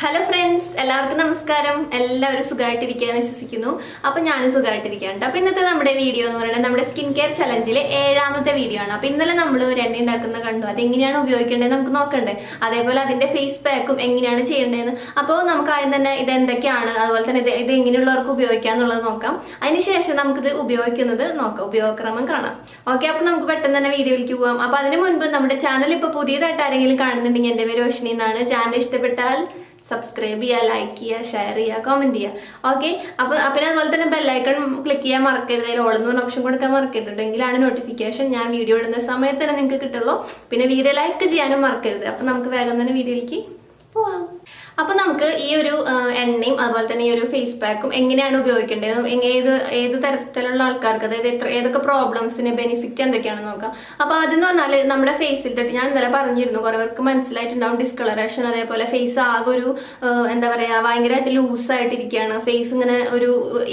Hello friends, എല്ലാവർക്കും നമസ്കാരം. എല്ലാവരും സുഖമായിട്ടിരിക്കുകയെന്ന് വിശ്വസിക്കുന്നു. അപ്പോൾ ഞാനും സുഖമായിട്ടിരിക്കുകയാണ്. അപ്പോൾ ഇന്നത്തെ നമ്മുടെ വീഡിയോ എന്ന് പറയുന്നത് നമ്മുടെ സ്കിൻ കെയർ ചലഞ്ചിലെ 7ാമത്തെ വീഡിയോ ആണ്. അപ്പോൾ ഇന്നലെ നമ്മൾ ഒരു എണ്ണ ഉണ്ടാക്കുന്ന കണ്ടു. അത് എങ്ങനെയാണ് ഉപയോഗിക്കേണ്ടത് നമുക്ക് നോക്കണ്ടേ. അതേപോലെ അതിന്റെ ഫേസ് പാക്കും എങ്ങനെയാണ് ചെയ്യേണ്ടതെന്ന്. അപ്പോൾ നമുക്ക് ആദ്യം തന്നെ ഇത് എന്തൊക്കെയാണ്, അതുപോലെ തന്നെ ഇത് എങ്ങനെയുള്ളവർക്ക് ഉപയോഗിക്കാന്നുള്ളത് നോക്കാം. അതിനുശേഷം നമുക്കിത് ഉപയോഗിക്കുന്നത് നോക്കാം, ഉപയോഗക്രമം കാണാം. ഓക്കെ, അപ്പോൾ നമുക്ക് പെട്ടെന്ന് തന്നെ വീഡിയോയിലേക്ക് പോകാം. അപ്പോൾ അതിന് മുൻപ് നമ്മുടെ ചാനൽ ഇപ്പോൾ പുതിയതായിട്ട് ആരെങ്കിലും കാണുന്നുണ്ടെങ്കിൽ എൻ്റെ പേര് റോഷിനി എന്നാണ്. ചാനൽ ഇഷ്ടപ്പെട്ടാൽ സബ്സ്ക്രൈബ് ചെയ്യുക, ലൈക്ക് ചെയ്യുക, ഷെയർ ചെയ്യുക, കമന്റ് ചെയ്യുക. ഓക്കെ, അപ്പോൾ പിന്നെ അതുപോലെ തന്നെ ബെല്ലൈക്കൺ ക്ലിക്ക് ചെയ്യാൻ മറക്കരുത്. അതിൽ ഓൾ എന്ന് പറഞ്ഞ ഓപ്ഷൻ കൊടുക്കാൻ മറക്കരുത്. എങ്കിലാണ് നോട്ടിഫിക്കേഷൻ ഞാൻ വീഡിയോ ഇടുന്ന സമയത്ത് തന്നെ നിങ്ങൾക്ക് കിട്ടുള്ളൂ. പിന്നെ വീഡിയോ ലൈക്ക് ചെയ്യാനും മറക്കരുത്. അപ്പോൾ നമുക്ക് വേഗം തന്നെ വീഡിയോയിലേക്ക് പോവാം. അപ്പോൾ നമുക്ക് ഈ ഒരു എണ്ണയും അതുപോലെ തന്നെ ഈ ഒരു ഫേസ് പാക്കും എങ്ങനെയാണ് ഉപയോഗിക്കേണ്ടത്, ഏത് തരത്തിലുള്ള ആൾക്കാർക്ക്, അതായത് ഏതൊക്കെ പ്രോബ്ലംസിന് ബെനിഫിറ്റ് എന്തൊക്കെയാണെന്ന് നോക്കാം. അപ്പോൾ അതെന്ന് പറഞ്ഞാൽ നമ്മുടെ ഫേസിൽ ഞാൻ ഇന്നലെ പറഞ്ഞിരുന്നു, കുറേ പേർക്ക് മനസ്സിലായിട്ടുണ്ടാവും ഡിസ്കളറേഷൻ, അതേപോലെ ഫേസ് ആകെ ഒരു എന്താ പറയുക ഭയങ്കരമായിട്ട് ലൂസായിട്ടിരിക്കുകയാണ്. ഫേസ് ഇങ്ങനെ ഒരു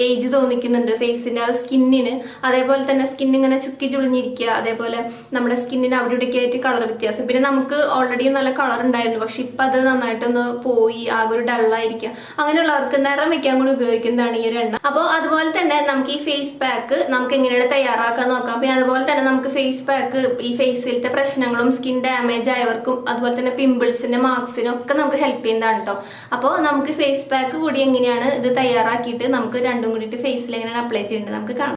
ഏജ് തോന്നിക്കുന്നുണ്ട് ഫേസിന്റെ ആ സ്കിന്നിന്. അതേപോലെ തന്നെ സ്കിൻ ഇങ്ങനെ ചുക്കി ചുളിഞ്ഞിരിക്കുക, അതേപോലെ നമ്മുടെ സ്കിന്നിന് അവിടെ ഇവിടെയൊക്കെ ആയിട്ട് കളർ വ്യത്യാസം. പിന്നെ നമുക്ക് ഓൾറെഡി നല്ല കളർ ഉണ്ടായിരുന്നു, പക്ഷെ ഇപ്പം അത് നന്നായിട്ടൊന്ന് പോയി ആകെ ഒരു ഡള്ളായിരിക്കുക. അങ്ങനെയുള്ളവർക്ക് നിറം വെക്കാൻ കൂടി ഉപയോഗിക്കുന്നതാണ് ഈ ഒരു എണ്ണ. അപ്പോൾ അതുപോലെ തന്നെ നമുക്ക് ഈ ഫേസ് പാക്ക് നമുക്ക് എങ്ങനെയാണ് തയ്യാറാക്കാൻ നോക്കാം. പിന്നെ അതുപോലെ തന്നെ നമുക്ക് ഫേസ് പാക്ക് ഈ ഫേസിലത്തെ പ്രശ്നങ്ങളും സ്കിൻ ഡാമേജ് ആയവർക്കും അതുപോലെ തന്നെ പിമ്പിൾസിന്റെ മാർക്സിനും ഒക്കെ നമുക്ക് ഹെൽപ്പ് ചെയ്യുന്നതാണ് കേട്ടോ. അപ്പോൾ നമുക്ക് ഫേസ് പാക്ക് കൂടി എങ്ങനെയാണ് ഇത് തയ്യാറാക്കിയിട്ട് നമുക്ക് രണ്ടും കൂടിയിട്ട് ഫേസിൽ എങ്ങനെയാണ് അപ്ലൈ ചെയ്യേണ്ടത് നമുക്ക് കാണാം.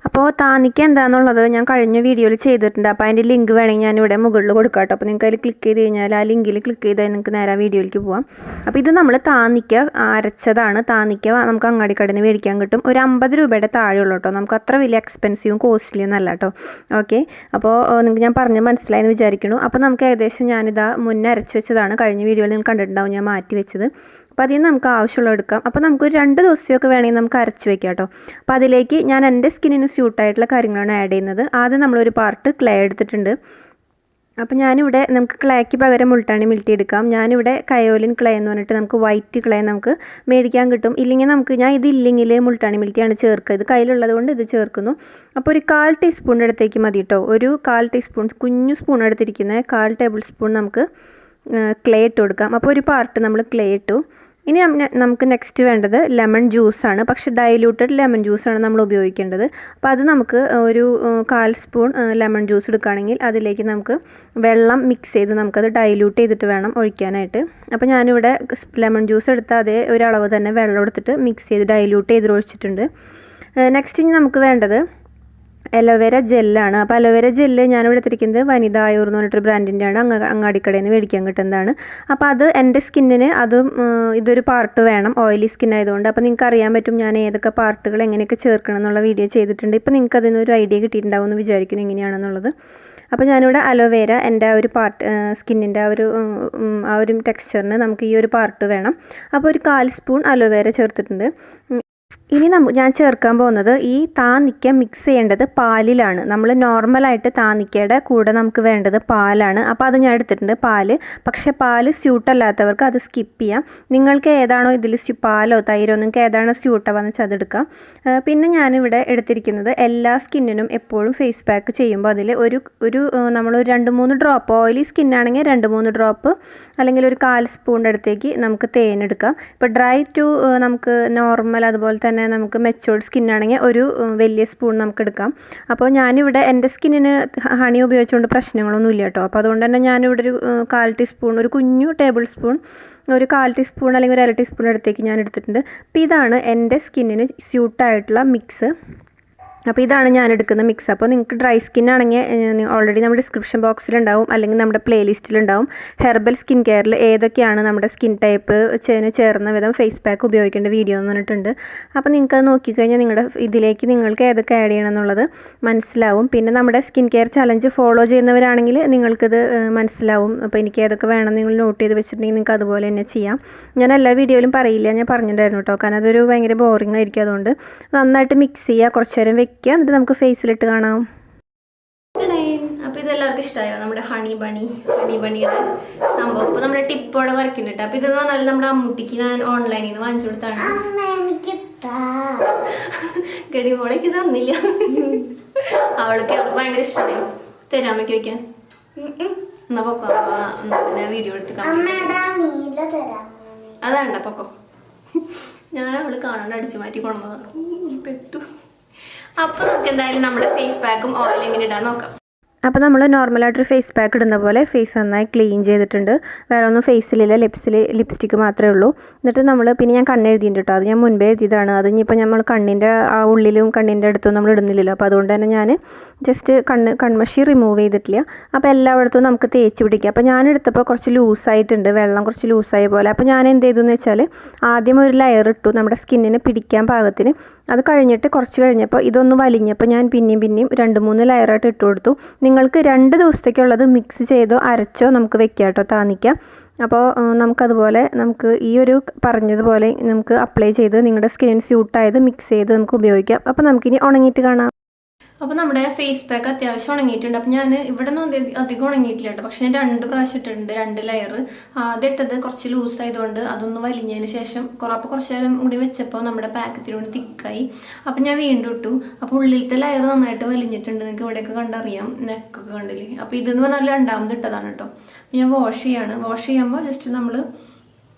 അപ്പോൾ താനിക്ക എന്താണെന്നുള്ളത് ഞാൻ കഴിഞ്ഞ വീഡിയോയിൽ ചെയ്തിട്ടുണ്ട്. അപ്പോൾ അതിൻ്റെ ലിങ്ക് വേണമെങ്കിൽ ഞാനിവിടെ മുകളിൽ കൊടുക്കാം കേട്ടോ. അപ്പോൾ നിങ്ങൾക്ക് അതിൽ ക്ലിക്ക് ചെയ്ത് കഴിഞ്ഞാൽ ആ ലിങ്കിൽ ക്ലിക്ക് ചെയ്താൽ നിങ്ങൾക്ക് നേരെ ആ വീഡിയോയിലേക്ക് പോകാം. അപ്പോൾ ഇത് നമ്മൾ താനിക്ക അരച്ചതാണ്. താനിക്ക നമുക്ക് അങ്ങാടിക്കടന്ന് മേടിക്കാൻ കിട്ടും. ഒരു 50 രൂപയുടെ താഴെയുള്ളൂ കേട്ടോ. നമുക്ക് അത്ര വലിയ എക്സ്പെൻസീവും കോസ്റ്റ്ലിയും ഒന്നല്ല കേട്ടോ. ഓക്കെ, അപ്പോൾ നിങ്ങൾക്ക് ഞാൻ പറഞ്ഞ് മനസ്സിലായെന്ന് വിചാരിക്കുന്നു. അപ്പോൾ നമുക്ക് ഏകദേശം ഞാനിതാ മുന്നേ അരച്ച് വെച്ചതാണ്. കഴിഞ്ഞ വീഡിയോയിൽ നിങ്ങൾ കണ്ടിട്ടുണ്ടാവും ഞാൻ മാറ്റി വെച്ചത്. അപ്പോൾ അതിൽ നിന്ന് നമുക്ക് ആവശ്യമുള്ള എടുക്കാം. അപ്പോൾ നമുക്കൊരു 2 ദിവസമൊക്കെ വേണമെങ്കിൽ നമുക്ക് അരച്ച് വെക്കാം കേട്ടോ. അപ്പോൾ അതിലേക്ക് ഞാൻ എൻ്റെ സ്കിന്നിന് സ്യൂട്ടായിട്ടുള്ള കാര്യങ്ങളാണ് ആഡ് ചെയ്യുന്നത്. ആദ്യം നമ്മളൊരു പാർട്ട് ക്ലേ എടുത്തിട്ടുണ്ട്. അപ്പോൾ ഞാനിവിടെ നമുക്ക് ക്ലേക്ക് പകരം മുൾട്ടാണി മിൽറ്റി എടുക്കാം. ഞാനിവിടെ കയോലിൻ ക്ലേ എന്ന് പറഞ്ഞിട്ട് നമുക്ക് വൈറ്റ് ക്ലേ നമുക്ക് മേടിക്കാൻ കിട്ടും. ഇല്ലെങ്കിൽ ഞാൻ ഇതില്ലെങ്കിൽ മുൾട്ടാണി മിൽറ്റിയാണ് ചേർക്കുക. ഇത് കയ്യിലുള്ളത് കൊണ്ട് ഇത് ചേർക്കുന്നു. അപ്പോൾ ഒരു 1/4 ടീസ്പൂണിൻ്റെ അടുത്തേക്ക് മതി കേട്ടോ. ഒരു 1/4 ടീസ്പൂൺ കുഞ്ഞു സ്പൂൺ എടുത്തിരിക്കുന്നത് 1/4 ടേബിൾ സ്പൂൺ നമുക്ക് ക്ലേ ഇട്ട് കൊടുക്കാം. അപ്പോൾ ഒരു പാർട്ട് നമ്മൾ ക്ലേ ഇട്ടു. ഇനി നമുക്ക് നെക്സ്റ്റ് വേണ്ടത് ലെമൺ ജ്യൂസാണ്. പക്ഷെ ഡൈല്യൂട്ടഡ് ലെമൺ ജ്യൂസാണ് നമ്മൾ ഉപയോഗിക്കേണ്ടത്. അപ്പോൾ അത് നമുക്ക് ഒരു 1/4 സ്പൂൺ ലെമൺ ജ്യൂസ് എടുക്കുകയാണെങ്കിൽ അതിലേക്ക് നമുക്ക് വെള്ളം മിക്സ് ചെയ്ത് നമുക്കത് ഡൈല്യൂട്ട് ചെയ്തിട്ട് വേണം ഒഴിക്കാനായിട്ട്. അപ്പോൾ ഞാനിവിടെ ലെമൺ ജ്യൂസ് എടുത്ത അതേ ഒരളവ് തന്നെ വെള്ളം എടുത്തിട്ട് മിക്സ് ചെയ്ത് ഡൈല്യൂട്ട് ചെയ്ത് ഒഴിച്ചിട്ടുണ്ട്. നെക്സ്റ്റ് ഇനി നമുക്ക് വേണ്ടത് അലോവേര ജെല്ലാണ്. അപ്പോൾ അലോവേര ജെല്ല് ഞാനിവിടെ എടുത്തിരിക്കുന്നത് വനിത ആയൂർ എന്ന് പറഞ്ഞിട്ടൊരു ബ്രാൻഡിൻ്റെ ആണ്. അങ്ങാടിക്കടയിൽ നിന്ന് മേടിക്കാൻ കിട്ടുന്നതാണ്. അപ്പോൾ അത് എൻ്റെ സ്കിന്നിന് അതും ഇതൊരു പാർട്ട് വേണം, ഓയിലി സ്കിൻ ആയതുകൊണ്ട്. അപ്പോൾ നിങ്ങൾക്ക് അറിയാൻ പറ്റും ഞാൻ ഏതൊക്കെ പാർട്ടുകൾ എങ്ങനെയൊക്കെ ചേർക്കണം എന്നുള്ള വീഡിയോ ചെയ്തിട്ടുണ്ട്. ഇപ്പോൾ നിങ്ങൾക്ക് അതിനൊരു ഐഡിയ കിട്ടിയിട്ടുണ്ടാവും എന്ന് വിചാരിക്കുന്നു എങ്ങനെയാണെന്നുള്ളത്. അപ്പോൾ ഞാനിവിടെ അലോവേര എൻ്റെ ആ ഒരു പാർട്ട് സ്കിന്നിൻ്റെ ആ ഒരു ടെക്സ്ചറിന് നമുക്ക് ഈ ഒരു പാർട്ട് വേണം. അപ്പോൾ ഒരു 1/4 സ്പൂൺ അലോവേര ചേർത്തിട്ടുണ്ട്. ഇനി ഞാൻ ചേർക്കാൻ പോകുന്നത് ഈ താനിക്ക മിക്സ് ചെയ്യേണ്ടത് പാലിലാണ്. നമ്മൾ നോർമലായിട്ട് താനിക്കയുടെ കൂടെ നമുക്ക് വേണ്ടത് പാലാണ്. അപ്പോൾ അത് ഞാൻ എടുത്തിട്ടുണ്ട് പാല്. പക്ഷേ പാല് സ്യൂട്ടല്ലാത്തവർക്ക് അത് സ്കിപ്പ് ചെയ്യാം. നിങ്ങൾക്ക് ഏതാണോ ഇതിൽ പാലോ തൈരോ നിങ്ങൾക്ക് ഏതാണോ സ്യൂട്ടാവാന്ന് വെച്ചാൽ അതെടുക്കാം. പിന്നെ ഞാനിവിടെ എടുത്തിരിക്കുന്നത് എല്ലാ സ്കിന്നിനും എപ്പോഴും ഫേസ് പാക്ക് ചെയ്യുമ്പോൾ അതിൽ നമ്മൾ 2-3 ഡ്രോപ്പ്, ഓയിലി സ്കിന്നാണെങ്കിൽ 2-3 ഡ്രോപ്പ് അല്ലെങ്കിൽ ഒരു 1/4 സ്പൂണിൻ്റെ അടുത്തേക്ക് നമുക്ക് തേനെടുക്കാം. ഇപ്പോൾ ഡ്രൈ ടു നമുക്ക് നോർമൽ അതുപോലെ തന്നെ നമുക്ക് മെച്ചൂർഡ് സ്കിന്നാണെങ്കിൽ ഒരു വലിയ സ്പൂൺ നമുക്ക് എടുക്കാം. അപ്പോൾ ഞാനിവിടെ എൻ്റെ സ്കിന്നിന് ഹണി ഉപയോഗിച്ചുകൊണ്ട് പ്രശ്നങ്ങളൊന്നും ഇല്ല കേട്ടോ. അപ്പോൾ അതുകൊണ്ട് തന്നെ ഞാനിവിടെ ഒരു 1/4 ടീസ്പൂൺ, ഒരു കുഞ്ഞു ടേബിൾ സ്പൂൺ, ഒരു 1/4 ടീസ്പൂൺ അല്ലെങ്കിൽ ഒരു 1/2 ടീസ്പൂൺ അടുത്തേക്ക് ഞാൻ എടുത്തിട്ടുണ്ട്. അപ്പോൾ ഇതാണ് എൻ്റെ സ്കിന്നിന് സ്യൂട്ടായിട്ടുള്ള മിക്സ്. അപ്പോൾ ഇതാണ് ഞാൻ എടുക്കുന്ന മിക്സ്. അപ്പോൾ നിങ്ങൾക്ക് ഡ്രൈ സ്കിൻ ആണെങ്കിൽ ഓൾറെഡി നമ്മുടെ ഡിസ്ക്രിപ്ഷൻ ബോക്സിലുണ്ടാവും, അല്ലെങ്കിൽ നമ്മുടെ പ്ലേലിസ്റ്റിലുണ്ടാവും ഹെർബൽ സ്കിൻ കെയറിൽ ഏതൊക്കെയാണ് നമ്മുടെ സ്കിൻ ടൈപ്പ് ചേർന്ന വിധം ഫേസ് പാക്ക് ഉപയോഗിക്കേണ്ട വീഡിയോ എന്ന് പറഞ്ഞിട്ടുണ്ട്. അപ്പോൾ നിങ്ങൾക്ക് അത് നോക്കിക്കഴിഞ്ഞാൽ ഇതിലേക്ക് നിങ്ങൾക്ക് ഏതൊക്കെ ആഡ് ചെയ്യണം എന്നുള്ളത് മനസ്സിലാവും. പിന്നെ നമ്മുടെ സ്കിൻ കെയർ ചലഞ്ച് ഫോളോ ചെയ്യുന്നവരാണെങ്കിൽ നിങ്ങൾക്കിത് മനസ്സിലാവും. അപ്പോൾ എനിക്ക് ഏതൊക്കെ വേണം നിങ്ങൾ നോട്ട് ചെയ്ത് വെച്ചിട്ടുണ്ടെങ്കിൽ നിങ്ങൾക്ക് അതുപോലെ തന്നെ ചെയ്യാം. ഞാൻ എല്ലാ വീഡിയോയിലും പറയില്ല, ഞാൻ പറഞ്ഞിട്ടുണ്ടായിരുന്നു കേട്ടോ, കാരണം അതൊരു ഭയങ്കര ബോറിംഗ് ആയിരിക്കും. അതുകൊണ്ട് നന്നായിട്ട് മിക്സ് ചെയ്യുക, കുറച്ച് നേരം വെക്കുക, എന്നിട്ട് നമുക്ക് ഫേസിലിട്ട് കാണാം. അപ്പോൾ ഇതെല്ലാവർക്കും ഇഷ്ടമായോ നമ്മുടെ ഹണി ബണിയുടെ സംഭവം? ഇപ്പോൾ നമ്മുടെ ടിപ്പോടെ വരയ്ക്കുന്നുണ്ട്. അപ്പോൾ ഇതെന്ന് പറഞ്ഞാൽ നമ്മുടെ അമ്മൂട്ടിക്ക് ഞാൻ ഓൺലൈനിൽ നിന്ന് വാങ്ങിച്ചു കൊടുത്താണ്. ഗടിമോളേക്ക് തന്നില്ല, അവൾക്ക് ഭയങ്കര ഇഷ്ടമായി. തരാമയ്ക്ക് വയ്ക്കാൻ എന്നാ പൊക്കാം. വീഡിയോ എടുത്ത് അതാണ്ട പൊക്കോ. ഞാൻ അവള് കാണാണ്ട് അടിച്ചു മാറ്റി കൊണ്ടുവന്നതാണ്. പെട്ടു. അപ്പൊ നമുക്ക് എന്തായാലും നമ്മുടെ ഫേസ് പാക്കും ഓയിൽ എങ്ങനെ ഇടാൻ നോക്കാം. അപ്പോൾ നമ്മൾ നോർമലായിട്ടൊരു ഫേസ് പാക്ക് ഇടുന്ന പോലെ ഫേസ് നന്നായി ക്ലീൻ ചെയ്തിട്ടുണ്ട്. വേറെ ഒന്നും ഫേസിലില്ല, ലിപ്സ്റ്റിക്ക് മാത്രമേ ഉള്ളൂ. എന്നിട്ട് നമ്മൾ പിന്നെ ഞാൻ കണ്ണെഴുതിയിട്ടുണ്ട് കേട്ടോ. അത് ഞാൻ മുൻപേ എഴുതിയതാണ്. അത് ഇനിയിപ്പോൾ നമ്മൾ കണ്ണിൻ്റെ ആ ഉള്ളിലും കണ്ണിൻ്റെ അടുത്തും നമ്മൾ ഇടുന്നില്ലല്ലോ. അപ്പോൾ അതുകൊണ്ട് തന്നെ ഞാൻ ജസ്റ്റ് കൺമഷി റിമൂവ് ചെയ്തിട്ടില്ല. അപ്പോൾ എല്ലായിടത്തും നമുക്ക് തേച്ച് പിടിക്കാം. അപ്പോൾ ഞാൻ എടുത്തപ്പോൾ കുറച്ച് ലൂസായിട്ടുണ്ട്, വെള്ളം കുറച്ച് ലൂസായ പോലെ. അപ്പോൾ ഞാൻ എന്ത് ചെയ്തു എന്ന് വെച്ചാൽ ആദ്യം ഒരു ലെയർ ഇട്ടു നമ്മുടെ സ്കിന്നിന് പിടിക്കാൻ പാകത്തിന്. അത് കഴിഞ്ഞിട്ട് കുറച്ച് കഴിഞ്ഞപ്പോൾ ഇതൊന്ന് വലിഞ്ഞപ്പോൾ ഞാൻ പിന്നെയും 2-3 ലെയറായിട്ട് ഇട്ട് കൊടുത്തു. നിങ്ങൾക്ക് 2 ദിവസത്തേക്കുള്ളത് മിക്സ് ചെയ്തോ അരച്ചോ നമുക്ക് വെക്കാം കേട്ടോ, താന്നിക്കാം. അപ്പോൾ നമുക്കതുപോലെ നമുക്ക് ഈ ഒരു പറഞ്ഞതുപോലെ നമുക്ക് അപ്ലൈ ചെയ്ത് നിങ്ങളുടെ സ്കിന്നിന് സ്യൂട്ടായത് മിക്സ് ചെയ്ത് നമുക്ക് ഉപയോഗിക്കാം. അപ്പോൾ നമുക്കിനി ഉണങ്ങിയിട്ട് കാണാം. അപ്പോൾ നമ്മുടെ ഫേസ് പാക്ക് അത്യാവശ്യം ഉണങ്ങിയിട്ടുണ്ട്. അപ്പം ഞാൻ ഇവിടെ നിന്ന് അധികം ഉണങ്ങിയിട്ടില്ല കേട്ടോ. പക്ഷെ ഞാൻ 2 പ്രാവശ്യം ഇട്ടിട്ടുണ്ട്, 2 ലെയർ. ആദ്യം ഇട്ടത് കുറച്ച് ലൂസ് ആയതുകൊണ്ട് അതൊന്ന് വലിഞ്ഞതിന് ശേഷം അപ്പോൾ കുറച്ച് നേരം കൂടി വെച്ചപ്പോൾ നമ്മുടെ പാക്കത്തിലൂടെ തിക്കായി. അപ്പം ഞാൻ വീണ്ടും ഇട്ടു. അപ്പോൾ ഉള്ളിലത്തെ ലെയർ നന്നായിട്ട് വലിഞ്ഞിട്ടുണ്ട്. നിങ്ങൾക്ക് ഇവിടെയൊക്കെ കണ്ടറിയാം, നെക്കൊക്കെ കണ്ടില്ലേ. അപ്പോൾ ഇതെന്ന് പറഞ്ഞാൽ 2ാമത് ഇട്ടതാണ് കേട്ടോ. ഞാൻ വാഷ് ചെയ്യാണ്. വാഷ് ചെയ്യുമ്പോൾ ജസ്റ്റ്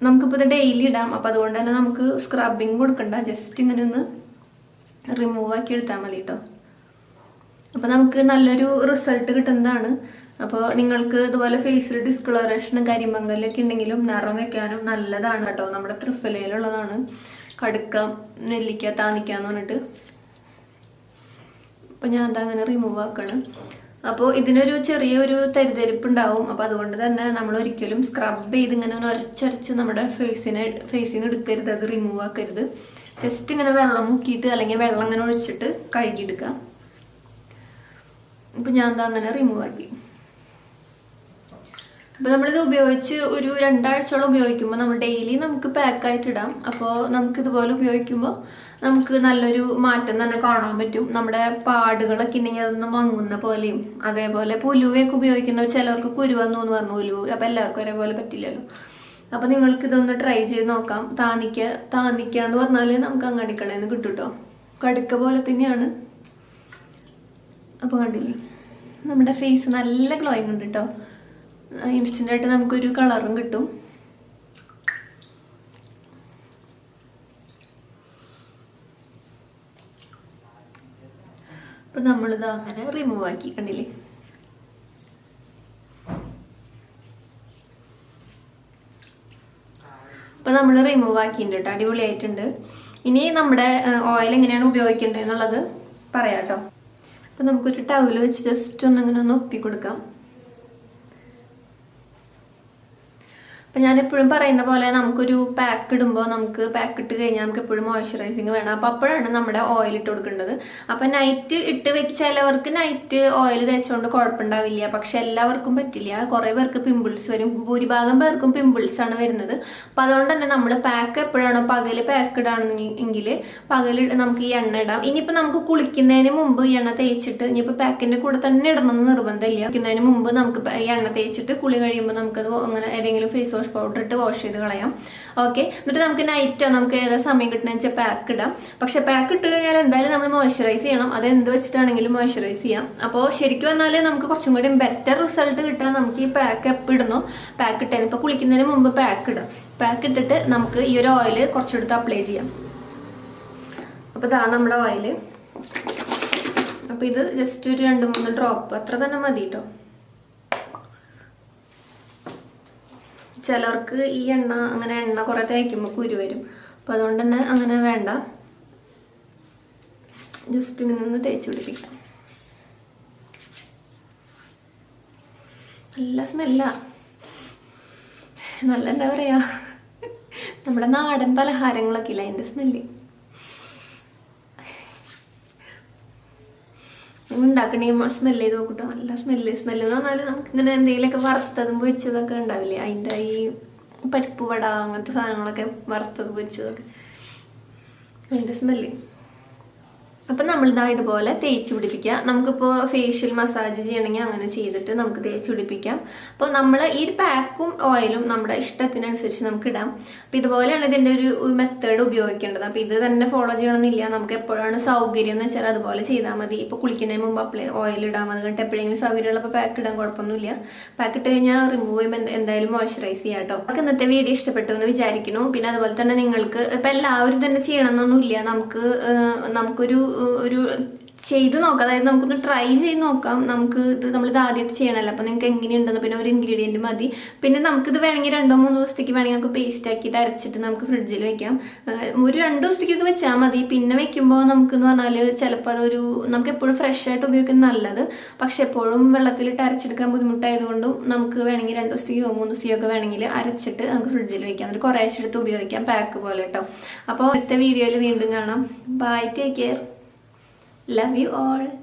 നമുക്കിപ്പോൾ ഇത് ഡെയിലി ഇടാം. അപ്പോൾ അതുകൊണ്ട് തന്നെ നമുക്ക് സ്ക്രബിങ് കൊടുക്കണ്ട, ജസ്റ്റ് ഇങ്ങനെ ഒന്ന് റിമൂവ് ആക്കി എടുത്താൽ മതി കേട്ടോ. അപ്പോൾ നമുക്ക് നല്ലൊരു റിസൾട്ട് കിട്ടുന്നതാണ്. അപ്പോൾ നിങ്ങൾക്ക് ഇതുപോലെ ഫേസിൽ ഡിസ്കളറേഷനും കരിമങ്ങലൊക്കെ ഉണ്ടെങ്കിലും നിറം വെക്കാനും നല്ലതാണ് കേട്ടോ. നമ്മുടെ ത്രിഫലയിലുള്ളതാണ്, കടുക്ക, നെല്ലിക്ക, താന്നിക്ക എന്ന് പറഞ്ഞിട്ട്. അപ്പോൾ ഞാൻ അത് അങ്ങനെ റിമൂവ് ആക്കണം. അപ്പോൾ ഇതിനൊരു ചെറിയൊരു തരിതരിപ്പ് ഉണ്ടാവും. അപ്പോൾ അതുകൊണ്ട് തന്നെ നമ്മൾ ഒരിക്കലും സ്ക്രബ് ചെയ്ത് ഇങ്ങനെ ഒന്ന് ഉരച്ചരച്ച് നമ്മുടെ ഫേസിന് എടുക്കരുത്, അത് റിമൂവ് ആക്കരുത്. ജസ്റ്റ് ഇങ്ങനെ വെള്ളം മുക്കിയിട്ട് അല്ലെങ്കിൽ വെള്ളം ഇങ്ങനെ ഒഴിച്ചിട്ട് കഴുകിയെടുക്കാം. ഇപ്പം ഞാൻ എന്താ അങ്ങനെ റിമൂവ് ആക്കി. അപ്പോൾ നമ്മളിത് ഉപയോഗിച്ച് ഒരു 2 ആഴ്ചയോളം ഉപയോഗിക്കുമ്പോൾ നമ്മൾ ഡെയിലി നമുക്ക് പാക്കായിട്ട് ഇടാം. അപ്പോൾ നമുക്കിതുപോലെ ഉപയോഗിക്കുമ്പോൾ നമുക്ക് നല്ലൊരു മാറ്റം തന്നെ കാണാൻ പറ്റും. നമ്മുടെ പാടുകളൊക്കെ ഉണ്ടെങ്കിൽ അതൊന്ന് മങ്ങുന്ന പോലെയും, അതേപോലെ പുലുവയൊക്കെ ഉപയോഗിക്കുന്ന ചിലർക്ക് കുരുവന്നു എന്ന് പറഞ്ഞു ഉലുവ. അപ്പോൾ എല്ലാവർക്കും ഒരേപോലെ പറ്റില്ലല്ലോ. അപ്പോൾ നിങ്ങൾക്ക് ഇതൊന്ന് ട്രൈ ചെയ്ത് നോക്കാം. താന്നിക്ക എന്ന് പറഞ്ഞാൽ നമുക്ക് അങ്ങാടിക്കടയിൽ നിന്ന് കിട്ടും കേട്ടോ. കടുക്ക പോലെ തന്നെയാണ്. അപ്പോൾ കണ്ടില്ലേ, നമ്മുടെ ഫേസ് നല്ല ഗ്ലോയിങ് ഉണ്ട് കേട്ടോ. ഇൻസ്റ്റൻ്റായിട്ട് നമുക്കൊരു കളറും കിട്ടും. അപ്പോൾ നമ്മളിത് അങ്ങനെ റിമൂവ് ആക്കി, കണ്ടില്ലേ. അപ്പോൾ നമ്മൾ റിമൂവ് ആക്കിയിട്ടുണ്ട് കേട്ടോ, അടിപൊളിയായിട്ടുണ്ട്. ഇനി നമ്മുടെ ഓയിൽ എങ്ങനെയാണ് ഉപയോഗിക്കേണ്ടത് എന്നുള്ളത് പറയാം കേട്ടോ. അപ്പം നമുക്കൊരു ടവൽ വെച്ച് ജസ്റ്റ് ഒന്നിങ്ങനെ ഒന്ന് ഒപ്പി കൊടുക്കാം. അപ്പം ഞാനെപ്പോഴും പറയുന്ന പോലെ നമുക്കൊരു പാക്ക് ഇടുമ്പോൾ നമുക്ക് പാക്ക് ഇട്ട് കഴിഞ്ഞാൽ നമുക്ക് എപ്പോഴും മോയ്സ്ചറൈസിങ് വേണം. അപ്പം അപ്പോഴാണ് നമ്മുടെ ഓയിൽ ഇട്ട് കൊടുക്കേണ്ടത്. അപ്പം നൈറ്റ് ഇട്ട് ചിലവർക്ക് നൈറ്റ് ഓയിൽ തേച്ചുകൊണ്ട് കുഴപ്പമുണ്ടാവില്ല, പക്ഷെ എല്ലാവർക്കും പറ്റില്ല. കുറേ പേർക്ക് പിമ്പിൾസ് വരും, ഭൂരിഭാഗം പേർക്കും പിമ്പിൾസ് ആണ് വരുന്നത്. അപ്പം അതുകൊണ്ട് തന്നെ നമ്മൾ പാക്ക് എപ്പോഴാണോ പകല് പാക്ക് ഇടാണെങ്കിൽ പകൽ നമുക്ക് ഈ എണ്ണ ഇടാം. ഇനിയിപ്പോൾ നമുക്ക് കുളിക്കുന്നതിന് മുമ്പ് ഈ എണ്ണ തേച്ചിട്ട്, ഇനിയിപ്പോൾ പാക്കിൻ്റെ കൂടെ തന്നെ ഇടണമെന്ന് നിർബന്ധമില്ല. കുളിക്കുന്നതിന് മുമ്പ് നമുക്ക് ഈ എണ്ണ തേച്ചിട്ട് കുളി കഴിയുമ്പോൾ നമുക്കത് അങ്ങനെ ഏതെങ്കിലും ഫേസ് വാഷ് പൗഡർ ഇട്ട് വാഷ് ചെയ്ത് കളയാം. ഓക്കെ, എന്നിട്ട് നമുക്ക് നൈറ്റോ നമുക്ക് ഏതാ സമയം കിട്ടുന്ന വെച്ചാൽ പാക്ക് ഇടാം. പക്ഷെ പാക്ക് ഇട്ട് കഴിഞ്ഞാൽ എന്തായാലും നമ്മൾ മോയ്സ്ചറൈസ് ചെയ്യണം. അത് എന്ത് വെച്ചിട്ടാണെങ്കിലും മോയ്സ്ചറൈസ് ചെയ്യാം. അപ്പോൾ ശരിക്കും വന്നാൽ നമുക്ക് കുറച്ചും കൂടി ബെറ്റർ റിസൾട്ട് കിട്ടാൻ നമുക്ക് ഈ പാക്ക് എപ്പോൾ ഇടണോ പാക്ക് ഇട്ടാൽ, ഇപ്പോൾ കുളിക്കുന്നതിന് മുമ്പ് പാക്ക് ഇടാം. പാക്ക് ഇട്ടിട്ട് നമുക്ക് ഈ ഒരു ഓയിൽ കുറച്ചെടുത്ത് അപ്ലൈ ചെയ്യാം. അപ്പോൾ ഇതാ നമ്മുടെ ഓയിൽ. അപ്പോൾ ഇത് ജസ്റ്റ് ഒരു 2-3 ഡ്രോപ്പ് അത്ര തന്നെ മതി കേട്ടോ. ചിലർക്ക് ഈ എണ്ണ കുറേ തേക്കുമ്പോൾ കുരു വരും. അപ്പോൾ അതുകൊണ്ട് തന്നെ അങ്ങനെ വേണ്ട, ജസ്റ്റ് ഇങ്ങനെ ഒന്ന് തേച്ച് പിടിപ്പിക്കാം. നല്ല സ്മെല്ലാ, നല്ല എന്താ പറയുക, നമ്മുടെ നാടൻ പലഹാരങ്ങളൊക്കെ ഇല്ല അതിൻ്റെ സ്മെല്ല്. ഉണ്ടാക്കണമെങ്കിൽ സ്മെല്ല് ചെയ്ത് നോക്കട്ടോ, നല്ല സ്മെല്ല് എന്ന് പറഞ്ഞാൽ നമുക്കിങ്ങനെ എന്തെങ്കിലുമൊക്കെ വറുത്തതും പൊരിച്ചതൊക്കെ ഉണ്ടാവില്ലേ, അതിൻ്റെ ഈ പരിപ്പ് വട അങ്ങനത്തെ സാധനങ്ങളൊക്കെ വറുത്തത് പൊരിച്ചതൊക്കെ അതിൻ്റെ സ്മെല്ല് അപ്പം നമ്മളിതാ ഇതുപോലെ തേച്ച് പിടിപ്പിക്കുക. നമുക്കിപ്പോൾ ഫേഷ്യൽ മസാജ് ചെയ്യണമെങ്കിൽ അങ്ങനെ ചെയ്തിട്ട് നമുക്ക് തേച്ച് പിടിപ്പിക്കാം. അപ്പോൾ നമ്മൾ ഈ പാക്കും ഓയിലും നമ്മുടെ ഇഷ്ടത്തിനനുസരിച്ച് നമുക്ക് ഇടാം. അപ്പം ഇതുപോലെയാണ് ഇതിൻ്റെ ഒരു മെത്തേഡ് ഉപയോഗിക്കേണ്ടത്. അപ്പം ഇത് തന്നെ ഫോളോ ചെയ്യണമെന്നില്ല. നമുക്ക് എപ്പോഴാണ് സൗകര്യം എന്ന് വെച്ചാൽ അതുപോലെ ചെയ്താൽ മതി. ഇപ്പോൾ കുളിക്കുന്നതിന് മുമ്പ് ഓയിൽ ഇടാം. അത് കഴിഞ്ഞിട്ട് എപ്പോഴെങ്കിലും സൗകര്യമുള്ളപ്പോൾ പാക്ക് ഇടാൻ കുഴപ്പമൊന്നുമില്ല. പാക്ക് ഇട്ട് കഴിഞ്ഞാൽ റിമൂവ് ചെയ്യുമ്പോൾ എന്തായാലും മോയ്സ്ചറൈസ് ചെയ്യാം കേട്ടോ. നമുക്ക് ഇന്നത്തെ വീഡിയോ ഇഷ്ടപ്പെട്ടു എന്ന് വിചാരിക്കുന്നു. പിന്നെ അതുപോലെ തന്നെ നിങ്ങൾക്ക് ഇപ്പം എല്ലാവരും തന്നെ ചെയ്യണമെന്നൊന്നുമില്ല. നമുക്കൊരു ചെയ്ത് നോക്കാം. അതായത് നമുക്കൊന്ന് ട്രൈ ചെയ്ത് നോക്കാം. നമ്മളിത് ആദ്യമായിട്ട് ചെയ്യണമല്ലോ. അപ്പം നിങ്ങൾക്ക് എങ്ങനെയുണ്ടെന്ന് പിന്നെ ഒരു ഇൻഗ്രീഡിയൻറ്റ് മതി. പിന്നെ നമുക്കിത് വേണമെങ്കിൽ 2-3 ദിവസത്തേക്ക് വേണമെങ്കിൽ നമുക്ക് പേസ്റ്റ് ആക്കിയിട്ട് അരച്ചിട്ട് നമുക്ക് ഫ്രിഡ്ജിൽ വെക്കാം. ഒരു 2 ദിവസത്തേക്കൊക്കെ വെച്ചാൽ മതി. പിന്നെ വെക്കുമ്പോൾ നമുക്കെന്ന് പറഞ്ഞാൽ ചിലപ്പോൾ അതൊരു നമുക്ക് എപ്പോഴും ഫ്രഷ് ആയിട്ട് ഉപയോഗിക്കുന്നത് നല്ലത്. പക്ഷെ എപ്പോഴും വെള്ളത്തിലിട്ട് അരച്ചെടുക്കാൻ ബുദ്ധിമുട്ടായതുകൊണ്ടും നമുക്ക് വേണമെങ്കിൽ 2 ദിവസത്തേക്കോ 3 ദിവസത്തേക്കോ വേണമെങ്കിൽ അരച്ചിട്ട് നമുക്ക് ഫ്രിഡ്ജിൽ വെക്കാം. എന്നിട്ട് കുറേശ്ശെ എടുത്ത് ഉപയോഗിക്കാം പാക്ക് പോലെ കേട്ടോ. അപ്പോൾ അടുത്ത വീഡിയോയിൽ വീണ്ടും കാണാം. Bye, take care. Love you all.